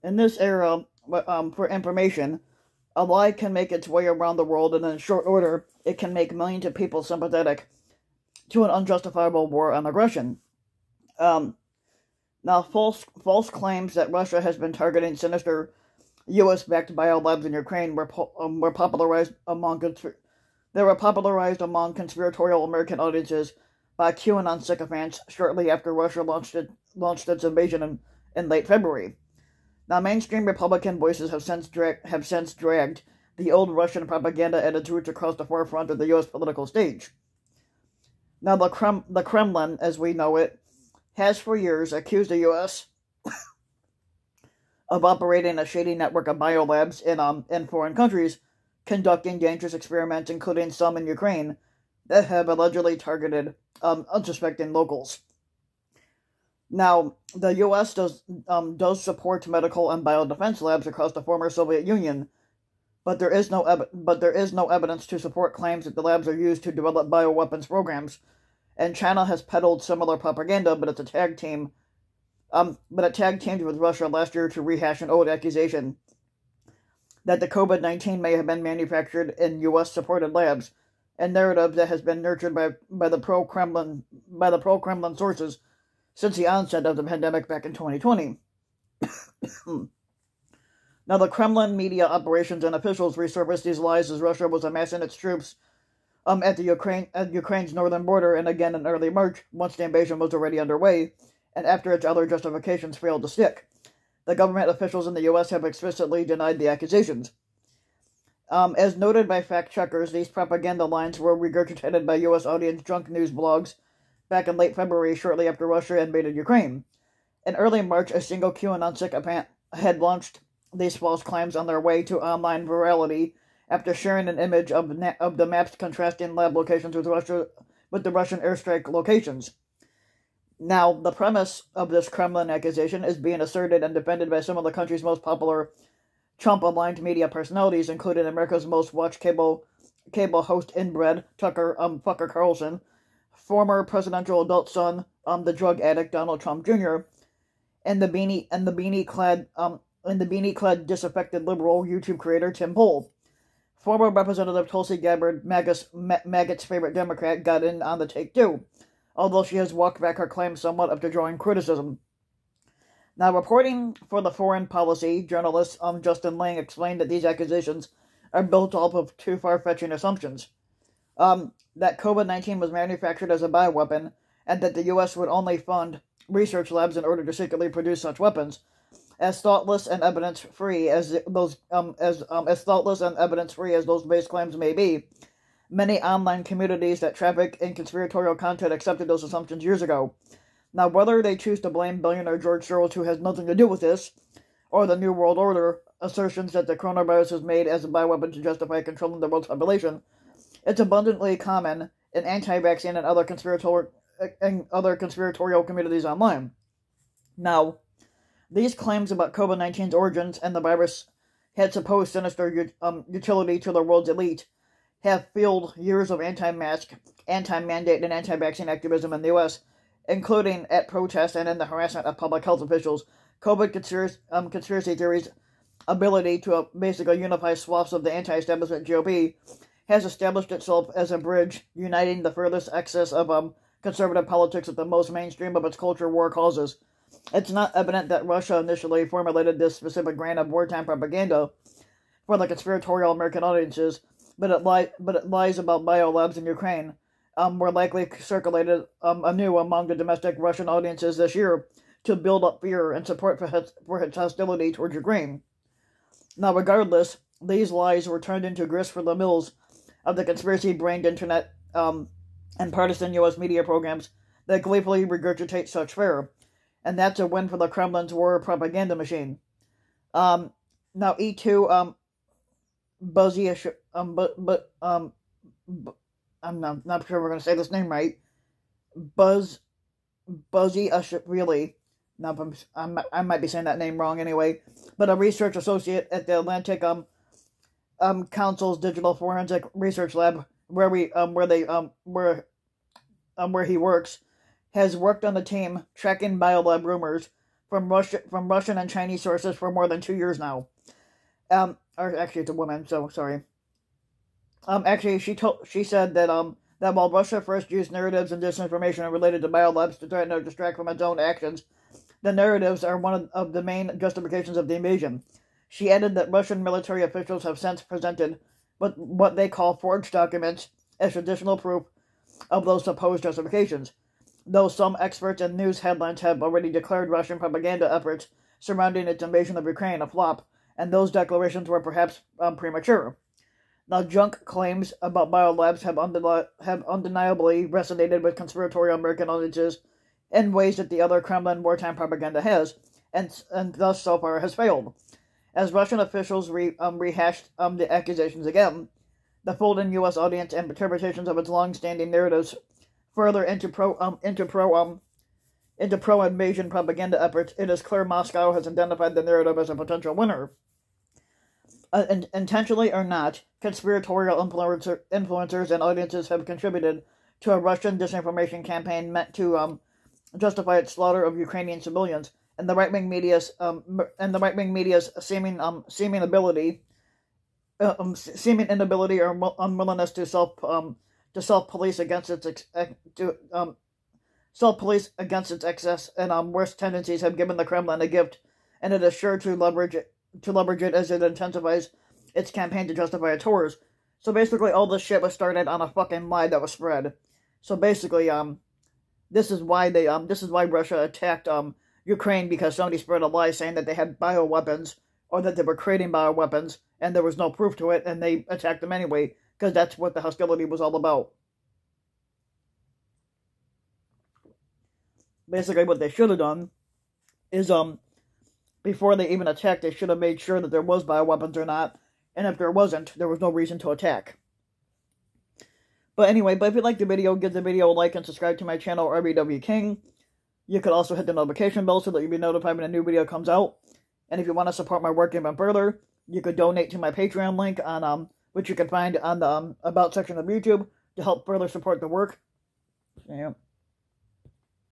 In this era, for information, a lie can make its way around the world, and in short order, it can make millions of people sympathetic to an unjustifiable war on aggression. Um, Now, false claims that Russia has been targeting sinister U.S.-backed biolabs in Ukraine were popularized among conspiratorial American audiences by QAnon sycophants shortly after Russia launched its invasion in late February. Now, mainstream Republican voices have since dragged the old Russian propaganda and its roots across the forefront of the U.S. political stage. Now, the Kremlin, as we know it, has for years accused the U.S. of operating a shady network of biolabs in foreign countries, conducting dangerous experiments, including some in Ukraine, that have allegedly targeted unsuspecting locals. Now, the U.S. does support medical and biodefense labs across the former Soviet Union, but there is no evidence to support claims that the labs are used to develop bioweapons programs. And China has peddled similar propaganda, but it tagged teamed with Russia last year to rehash an old accusation that the COVID-19 may have been manufactured in U.S.-supported labs, a narrative that has been nurtured by the pro-Kremlin sources since the onset of the pandemic back in 2020. Now, the Kremlin media operations and officials resurfaced these lies as Russia was amassing its troops at Ukraine's northern border, and again in early March, once the invasion was already underway, and after its other justifications failed to stick. The government officials in the U.S. have explicitly denied the accusations. As noted by fact-checkers, these propaganda lines were regurgitated by U.S. audience junk news blogs back in late February, shortly after Russia invaded Ukraine. In early March, a single QAnon sycophant had launched these false claims on their way to online virality after sharing an image of the maps contrasting lab locations with the Russian airstrike locations. Now, the premise of this Kremlin accusation is being asserted and defended by some of the country's most popular Trump-aligned media personalities, including America's most watched cable host inbred, Tucker Carlson, former presidential adult son, the drug addict Donald Trump Jr., and the beanie-clad disaffected liberal YouTube creator Tim Pool. Former Representative Tulsi Gabbard, MAGA's favorite Democrat, got in on the take too, although she has walked back her claims somewhat after drawing criticism. Now, reporting for the foreign policy journalist Justin Lang explained that these accusations are built off of two far-fetching assumptions. That COVID-19 was manufactured as a bioweapon, and that the U.S. would only fund research labs in order to secretly produce such weapons. As thoughtless and evidence-free as those base claims may be, many online communities that traffic in conspiratorial content accepted those assumptions years ago. Now, whether they choose to blame billionaire George Soros, who has nothing to do with this, or the New World Order assertions that the coronavirus is made as a bioweapon to justify controlling the world's population, it's abundantly common in anti-vaccine and other conspiratorial communities online. Now, these claims about COVID-19's origins and the virus had supposed sinister utility to the world's elite have fueled years of anti-mask, anti-mandate, and anti-vaccine activism in the U.S., including at protests and in the harassment of public health officials. COVID conspiracy theories' ability to basically unify swaths of the anti-establishment GOP has established itself as a bridge uniting the furthest excess of conservative politics with the most mainstream of its culture war causes. It's not evident that Russia initially formulated this specific brand of wartime propaganda for the conspiratorial American audiences, but it lies about biolabs in Ukraine were likely circulated anew among the domestic Russian audiences this year to build up fear and support for its hostility towards Ukraine. Now, regardless, these lies were turned into grist for the mills of the conspiracy-brained internet and partisan U.S. media programs that gleefully regurgitate such fare. And that's a win for the Kremlin's war propaganda machine. Now, E2, I'm not sure we're going to say this name right. Buzzy really. No, I might be saying that name wrong anyway. But a research associate at the Atlantic Council's Digital Forensic Research Lab, where he works, has worked on the team tracking biolab rumors from Russian and Chinese sources for more than 2 years now. Or actually, it's a woman, so sorry. Actually, she said that that while Russia first used narratives and disinformation related to biolabs to threaten or distract from its own actions, the narratives are one of the main justifications of the invasion. She added that Russian military officials have since presented what they call forged documents as traditional proof of those supposed justifications, though some experts and news headlines have already declared Russian propaganda efforts surrounding its invasion of Ukraine a flop, and those declarations were perhaps premature. Now, junk claims about biolabs have undeniably resonated with conspiratorial American audiences in ways that the other Kremlin wartime propaganda has, and thus so far has failed. As Russian officials rehashed the accusations again, the folding U.S. audience and interpretations of its long-standing narratives further into pro-invasion propaganda efforts, it is clear Moscow has identified the narrative as a potential winner. Intentionally or not, conspiratorial influencers and audiences have contributed to a Russian disinformation campaign meant to justify its slaughter of Ukrainian civilians, and the right-wing media's seeming inability or unwillingness to self-police against its excess and worst tendencies have given the Kremlin a gift, and it is sure to leverage it as it intensifies its campaign to justify its horrors. So basically, all this shit was started on a fucking lie that was spread. So basically, this is why Russia attacked Ukraine, because somebody spread a lie saying that they had bioweapons or that they were creating bioweapons, and there was no proof to it, and they attacked them anyway because that's what the hostility was all about. Basically, what they should have done is before they even attacked, they should have made sure that there was bioweapons or not, and if there wasn't, there was no reason to attack. But anyway, if you liked the video, give the video a like and subscribe to my channel, RBW King. You could also hit the notification bell so that you'll be notified when a new video comes out. And if you want to support my work even further, you could donate to my Patreon link, on which you can find on the About section of YouTube to help further support the work. Yeah.